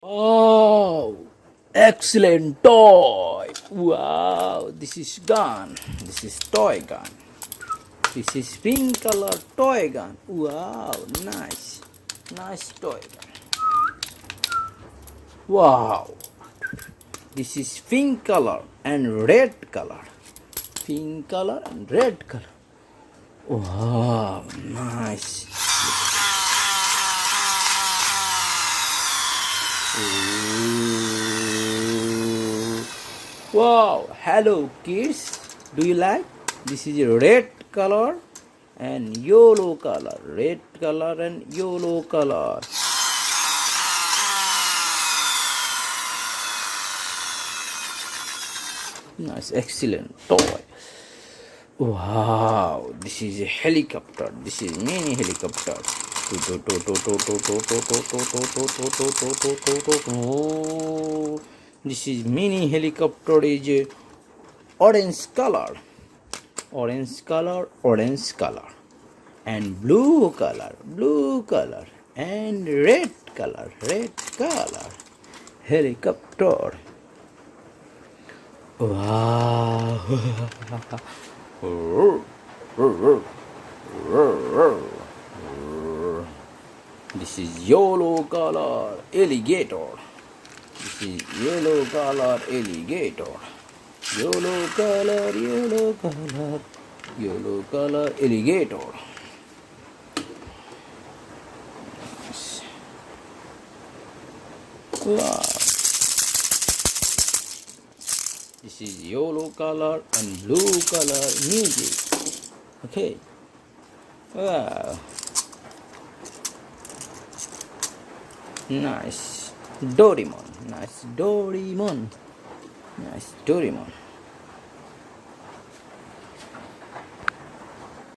Oh, excellent toy. Wow, this is gun. This is toy gun. This is pink color toy gun. Wow, nice. Nice toy gun. Wow. This is pink color and red color. Pink color and red color. Wow, nice. Ooh. Wow, hello kids. Do you like? This is a red color and yellow color. Red color and yellow color. Nice, excellent toy. Wow, this is a helicopter. This is mini helicopter. This is mini helicopter is a orange color. Orange color, orange color. And blue color, and red color, helicopter. Wow. This is yellow color alligator. This is yellow color alligator. Yellow color, yellow color, yellow color alligator. Wow. This is yellow color and blue color music. Okay. Wow. Nice. Doraemon. Nice Doraemon. Nice Doraemon.